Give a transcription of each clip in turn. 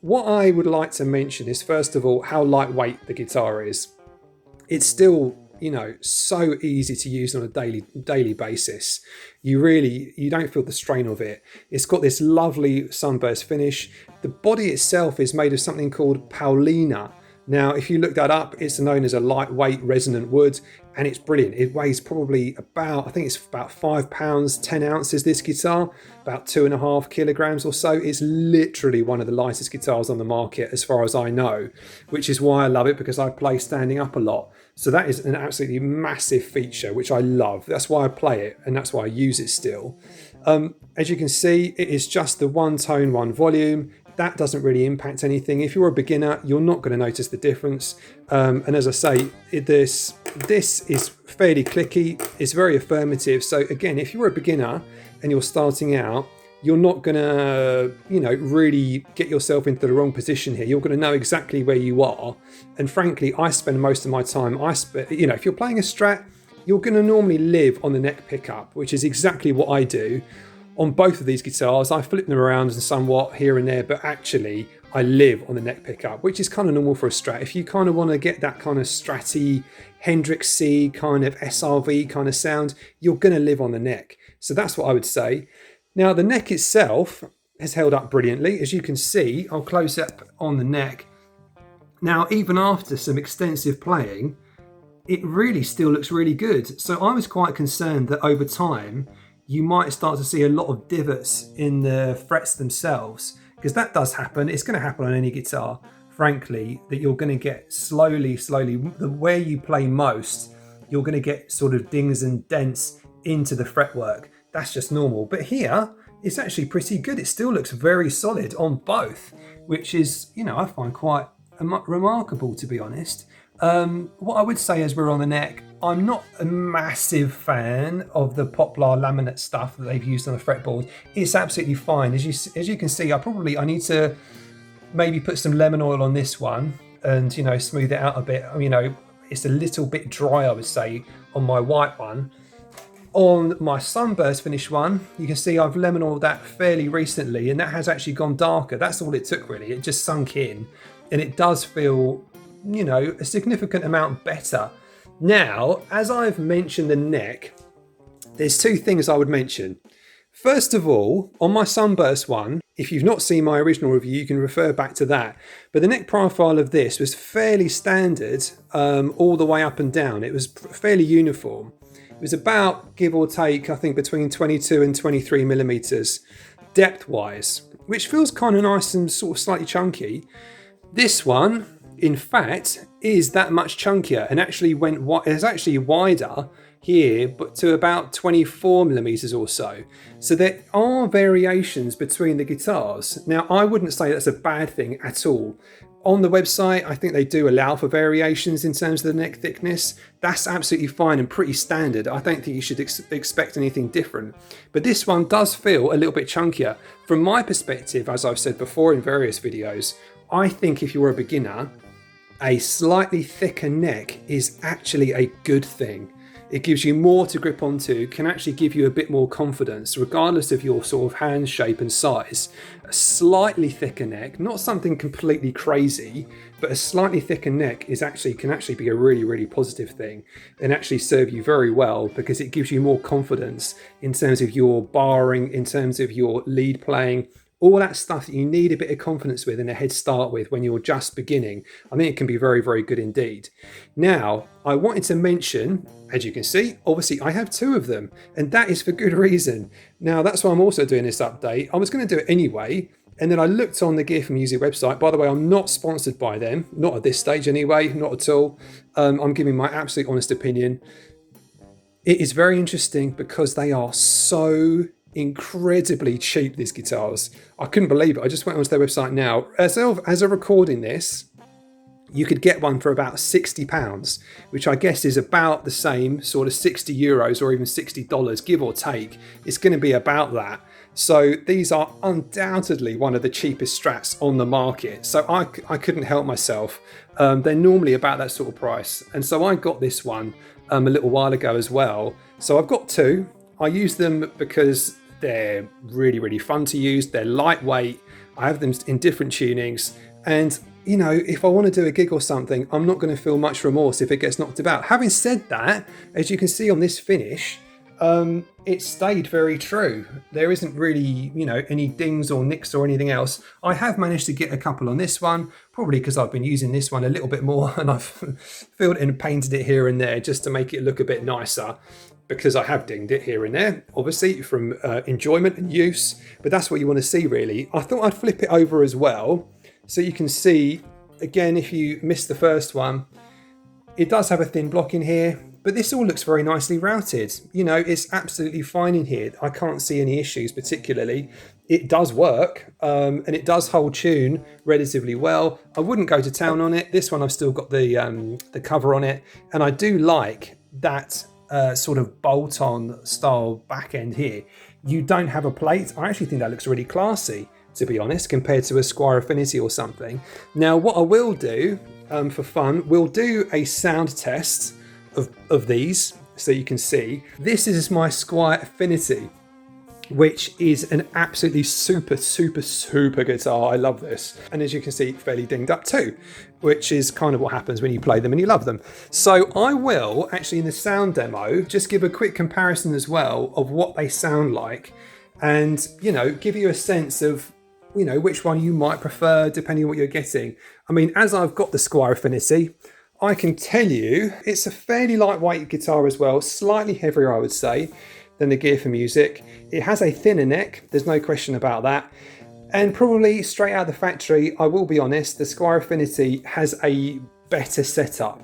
what I would like to mention is, first of all, how lightweight the guitar is. It's still, you know, so easy to use on a daily basis. You don't feel the strain of it. It's got this lovely sunburst finish. The body itself is made of something called paulownia. Now, if you look that up, it's known as a lightweight resonant wood, and it's brilliant. It weighs probably about, I think it's about 5 pounds, 10 ounces, this guitar, about 2.5 kilograms or so. It's literally one of the lightest guitars on the market as far as I know, which is why I love it, because I play standing up a lot. So that is an absolutely massive feature, which I love. That's why I play it, and that's why I use it still. As you can see, it is just the one tone, one volume. That doesn't really impact anything. If you're a beginner, you're not going to notice the difference. And as I say, this is fairly clicky. It's very affirmative. So again, if you're a beginner and you're starting out, you're not going to, you know, really get yourself into the wrong position here. You're going to know exactly where you are. And frankly, I spend most of my time, you know, if you're playing a Strat, you're going to normally live on the neck pickup, which is exactly what I do. On both of these guitars, I flip them around somewhat here and there, but actually I live on the neck pickup, which is kind of normal for a Strat. If you kind of want to get that kind of Stratty, Hendrixy kind of SRV kind of sound, you're going to live on the neck. So that's what I would say. Now, the neck itself has held up brilliantly. As you can see, I'll close up on the neck. Now, even after some extensive playing, it really still looks really good. So I was quite concerned that over time, you might start to see a lot of divots in the frets themselves, because that does happen. It's going to happen on any guitar, frankly, that you're going to get slowly, where you play most, you're going to get sort of dings and dents into the fretwork. That's just normal. But here, it's actually pretty good. It still looks very solid on both, which is, you know, I find quite remarkable, to be honest. What I would say as we're on the neck, I'm not a massive fan of the poplar laminate stuff that they've used on the fretboard. It's absolutely fine. As you can see, I need to maybe put some lemon oil on this one and, you know, smooth it out a bit. You know, it's a little bit dry, I would say, on my white one. On my sunburst finish one, you can see I've lemon oiled that fairly recently, and that has actually gone darker. That's all it took, really. It just sunk in, and it does feel, you know, a significant amount better. Now, as I've mentioned the neck, there's two things I would mention. First of all, on my sunburst one, if you've not seen my original review, you can refer back to that. But the neck profile of this was fairly standard all the way up and down. It was fairly uniform. It was about, give or take, I think between 22 and 23 millimeters depth-wise, which feels kind of nice and sort of slightly chunky. This one, in fact, is that much chunkier and actually is actually wider here, but to about 24 millimeters or so. So there are variations between the guitars. Now, I wouldn't say that's a bad thing at all. On the website, I think they do allow for variations in terms of the neck thickness. That's absolutely fine and pretty standard. I don't think you should expect anything different. But this one does feel a little bit chunkier. From my perspective, as I've said before in various videos, I think if you're a beginner, a slightly thicker neck is actually a good thing. It gives you more to grip onto, can actually give you a bit more confidence, regardless of your sort of hand shape and size. A slightly thicker neck, not something completely crazy, but a slightly thicker neck can actually be a really, really positive thing and actually serve you very well, because it gives you more confidence in terms of your barring, in terms of your lead playing, all that stuff that you need a bit of confidence with and a head start with when you're just beginning. I think it can be very, very good indeed. Now, I wanted to mention, as you can see, obviously I have two of them, and that is for good reason. Now, that's why I'm also doing this update. I was going to do it anyway, and then I looked on the Gear4Music website. By the way, I'm not sponsored by them, not at this stage anyway, not at all. I'm giving my absolute honest opinion. It is very interesting because they are so incredibly cheap, these guitars. I couldn't believe it. I just went onto their website now. As of recording this, you could get one for about £60, which I guess is about the same, sort of €60 or even $60, give or take. It's going to be about that. So these are undoubtedly one of the cheapest Strats on the market. So I couldn't help myself. They're normally about that sort of price. And so I got this one a little while ago as well. So I've got two. I use them because they're really, really fun to use. They're lightweight. I have them in different tunings, and you know, if I want to do a gig or something, I'm not going to feel much remorse if it gets knocked about. Having said that, as you can see on this finish, it stayed very true. There isn't really, you know, any dings or nicks or anything else. I have managed to get a couple on this one, probably because I've been using this one a little bit more and I've filled it and painted it here and there just to make it look a bit nicer, because I have dinged it here and there, obviously from enjoyment and use, but that's what you want to see really. I thought I'd flip it over as well so you can see, again, if you missed the first one, it does have a thin block in here, but this all looks very nicely routed. You know, it's absolutely fine in here. I can't see any issues particularly. It does work, and it does hold tune relatively well. I wouldn't go to town on it. This one I've still got the cover on it, and I do like that sort of bolt-on style back end here. You don't have a plate. I actually think that looks really classy, to be honest, compared to a Squier Affinity or something. Now, what I will do for fun, we'll do a sound test of these so you can see. This is my Squier Affinity, which is an absolutely super guitar. I love this. And as you can see, fairly dinged up too, which is kind of what happens when you play them and you love them. So I will actually, in the sound demo, just give a quick comparison as well of what they sound like, and, you know, give you a sense of, you know, which one you might prefer depending on what you're getting. I mean, as I've got the Squier Affinity, I can tell you it's a fairly lightweight guitar as well, slightly heavier I would say than the Gear4Music. It has a thinner neck, there's no question about that. And probably straight out of the factory, I will be honest, the Squier Affinity has a better setup.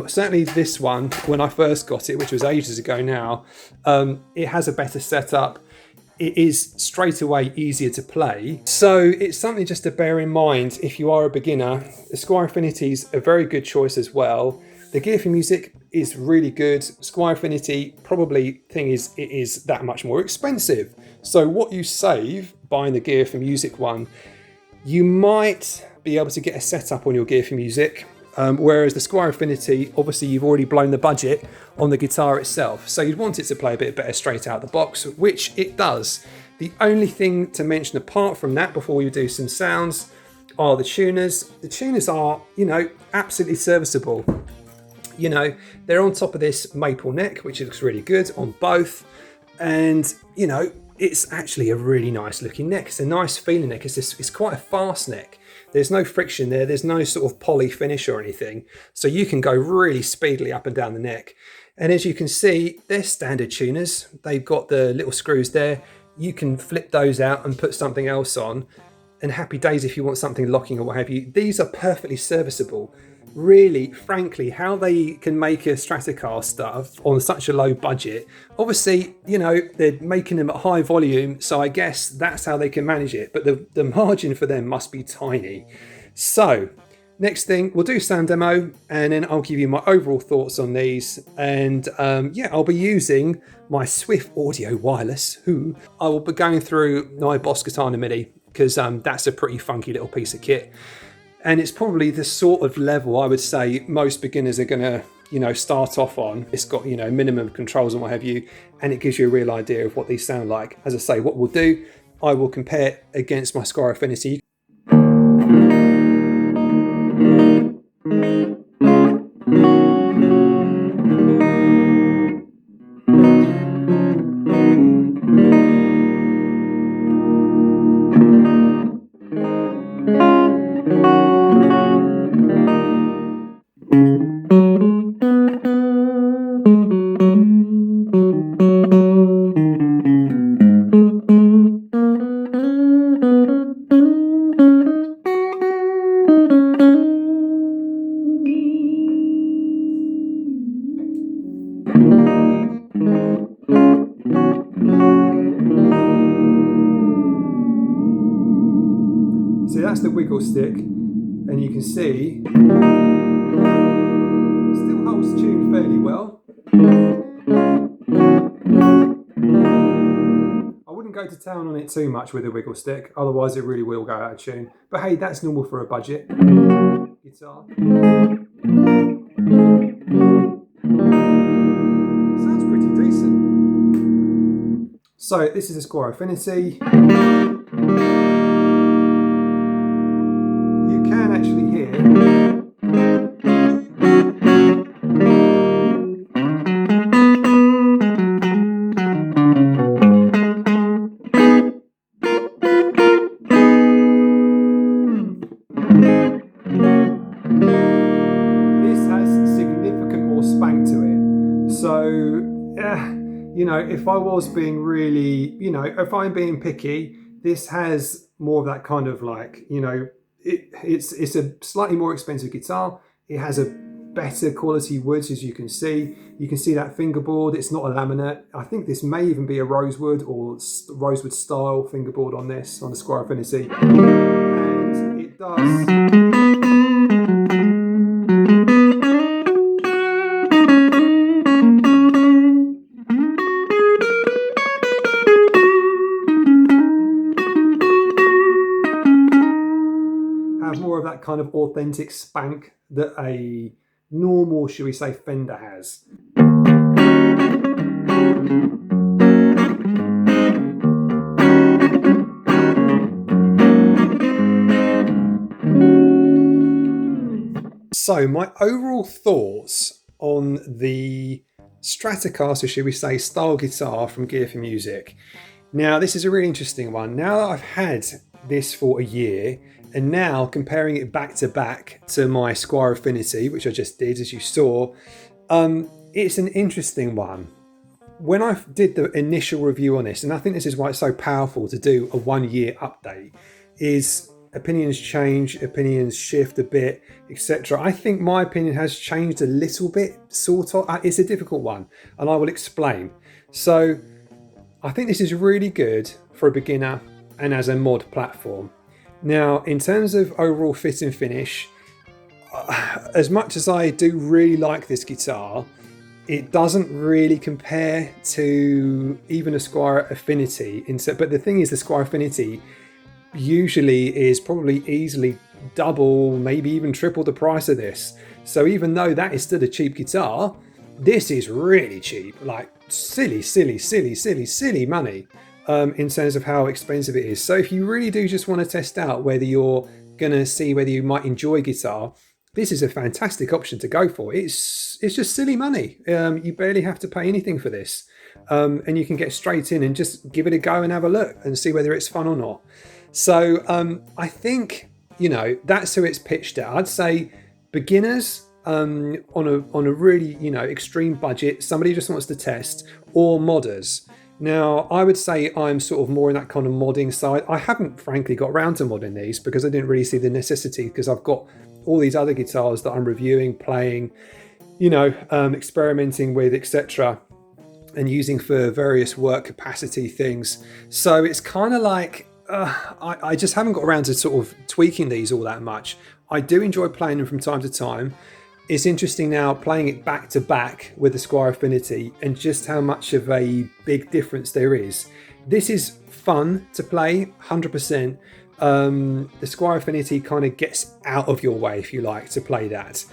Certainly this one, when I first got it, which was ages ago now, it has a better setup. It is straight away easier to play. So it's something just to bear in mind if you are a beginner. The Squier Affinity is a very good choice as well. The Gear4Music is really good. Squier Affinity, probably thing is, it is that much more expensive. So what you save buying the Gear4Music one, you might be able to get a setup on your Gear4Music. Whereas the Squier Affinity, obviously you've already blown the budget on the guitar itself. So you'd want it to play a bit better straight out the box, which it does. The only thing to mention apart from that before we do some sounds are the tuners. The tuners are, you know, absolutely serviceable. You know, they're on top of this maple neck, which looks really good on both. And, you know, it's actually a really nice looking neck. It's a nice feeling neck. It's quite a fast neck. There's no friction there. There's no sort of poly finish or anything. So you can go really speedily up and down the neck. And as you can see, they're standard tuners. They've got the little screws there. You can flip those out and put something else on. And happy days if you want something locking or what have you. These are perfectly serviceable. Really, frankly, how they can make a Stratocaster stuff on such a low budget. Obviously, you know, they're making them at high volume, so I guess that's how they can manage it. But the margin for them must be tiny. So, next thing, we'll do sound demo, and then I'll give you my overall thoughts on these. And yeah, I'll be using my Swift Audio Wireless. I will be going through my Boss Katana Mini, because that's a pretty funky little piece of kit. And it's probably the sort of level I would say most beginners are going to, you know, start off on. It's got, you know, minimum controls and what have you, and it gives you a real idea of what these sound like. As I say, what we'll do, I will compare it against my Squier Affinity. So that's the wiggle stick, and you can see it still holds tune fairly well. I wouldn't go to town on it too much with a wiggle stick, otherwise it really will go out of tune. But hey, that's normal for a budget guitar. Sounds pretty decent. 'em. So this is a Squier Affinity. So this is a Squier Affinity. And you can see, still holds tune fairly well. I wouldn't go to town on it too much with a wiggle stick, otherwise it really will go out of tune. But hey, that's normal for a budget guitar. Sounds pretty decent. So this is a Squier Affinity. So this is a Squier Affinity. here. This has significant more spank to it. So, you know, if I was being really, you know, if I'm being picky, this has more of that kind of like, you know, it's a slightly more expensive guitar. It has a better quality woods, as you can see. You can see that fingerboard. It's not a laminate. I think this may even be a rosewood or rosewood style fingerboard on this, on the Squier Affinity. And it does... have more of that kind of authentic spank that a normal, shall we say, Fender has. So my overall thoughts on the Stratocaster, shall we say, style guitar from Gear4Music. Now, this is a really interesting one. Now that I've had this for a year, and now comparing it back to my Squier Affinity, which I just did, as you saw, it's an interesting one. When I did the initial review on this, and I think this is why it's so powerful to do a 1 year update, is opinions change, opinions shift a bit, etc. I think my opinion has changed a little bit, sort of. It's a difficult one, and I will explain. So I think this is really good for a beginner and as a mod platform. Now, in terms of overall fit and finish, as much as I do really like this guitar, it doesn't really compare to even a Squier Affinity. But the thing is, the Squier Affinity usually is probably easily double, maybe even triple the price of this. So even though that is still a cheap guitar, this is really cheap, like silly money. In terms of how expensive it is. So if you really do just want to test out whether you're going to see whether you might enjoy guitar, this is a fantastic option to go for. It's just silly money. You barely have to pay anything for this. And you can get straight in and just give it a go and have a look and see whether it's fun or not. So I think, you know, that's who it's pitched at. I'd say beginners on a really, you know, extreme budget, somebody who just wants to test, or modders. Now, I would say I'm sort of more in that kind of modding side. I haven't, frankly, got around to modding these because I didn't really see the necessity, because I've got all these other guitars that I'm reviewing, playing, you know, experimenting with, etc., and using for various work capacity things. So it's kind of like I just haven't got around to sort of tweaking these all that much. I do enjoy playing them from time to time. It's interesting now playing it back to back with the Squier Affinity and just how much of a big difference there is. This is fun to play, 100%. The Squier Affinity kind of gets out of your way, if you like, to play that.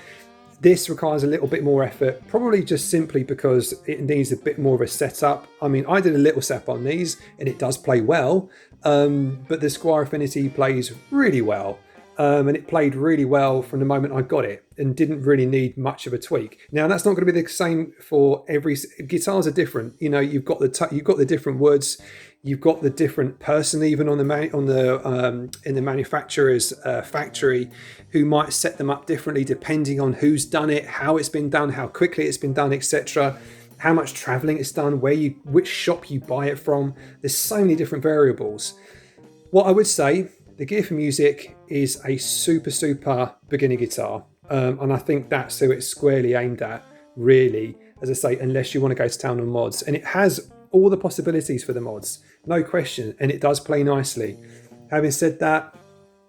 This requires a little bit more effort, probably just simply because it needs a bit more of a setup. I mean, I did a little setup on these and it does play well, but the Squier Affinity plays really well. And it played really well from the moment I got it and didn't really need much of a tweak. Now, that's not going to be the same for every... Guitars are different. You know, you've got the different woods, you've got the different person even in the manufacturer's factory, who might set them up differently depending on who's done it, how it's been done, how quickly it's been done, etc. How much traveling it's done, which shop you buy it from. There's so many different variables. What I would say, the Gear4Music is a super beginner guitar, and I think that's who it's squarely aimed at, really, as I say, unless you want to go to town on mods. And it has all the possibilities for the mods, no question, and it does play nicely. Having said that,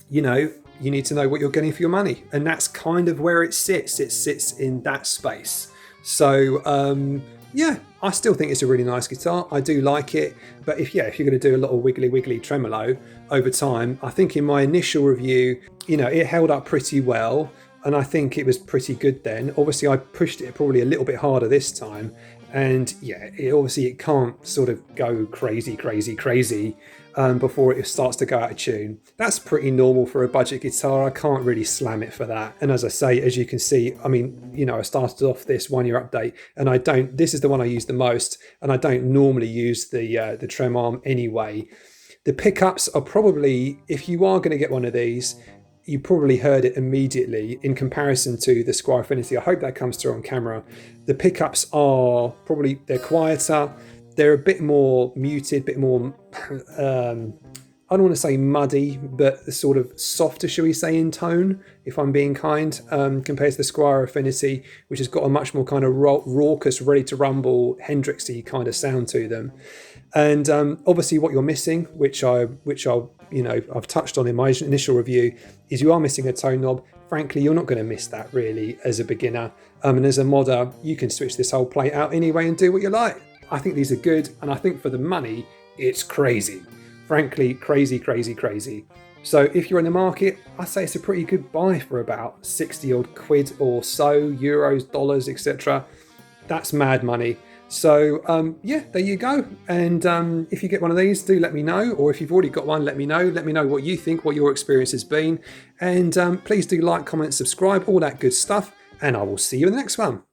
you know, you need to know what you're getting for your money, and that's kind of where it sits. It sits in that space. So yeah, I still think it's a really nice guitar. I do like it, but if you're going to do a lot of wiggly tremolo over time, I think in my initial review, you know, it held up pretty well, and I think it was pretty good then. Obviously, I pushed it probably a little bit harder this time, and yeah, it can't sort of go crazy. before it starts to go out of tune. That's pretty normal for a budget guitar. I can't really slam it for that. And as I say, as you can see, I mean, you know, I started off this 1 year update, and this is the one I use the most, and I don't normally use the trem arm anyway. The pickups are probably, if you are going to get one of these, you probably heard it immediately in comparison to the Squier Affinity. I hope that comes through on camera. The pickups are probably, they're quieter, they're a bit more muted, a bit more, I don't want to say muddy, but sort of softer, shall we say, in tone, if I'm being kind, compared to the Squier Affinity, which has got a much more kind of raucous, ready to rumble, Hendrixy kind of sound to them. And obviously what you're missing, which I've touched on in my initial review, is you are missing a tone knob. Frankly, you're not going to miss that really as a beginner. And as a modder, you can switch this whole plate out anyway and do what you like. I think these are good, and I think for the money, it's crazy. Frankly, crazy, crazy, crazy. So if you're in the market, I say it's a pretty good buy for about 60 odd quid or so, euros, dollars, etc. That's mad money. So yeah, there you go. And if you get one of these, do let me know. Or if you've already got one, let me know. Let me know what you think, what your experience has been. And please do like, comment, subscribe, all that good stuff. And I will see you in the next one.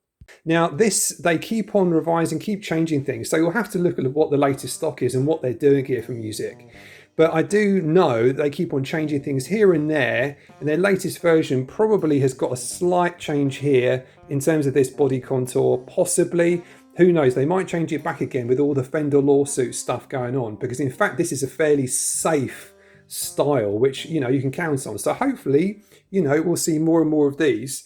Now they keep on revising, keep changing things. So you'll have to look at what the latest stock is and what they're doing here for music. But I do know they keep on changing things here and there, and their latest version probably has got a slight change here in terms of this body contour, possibly. Who knows, they might change it back again with all the Fender lawsuit stuff going on, because in fact this is a fairly safe style, which, you know, you can count on. So hopefully, you know, we'll see more and more of these.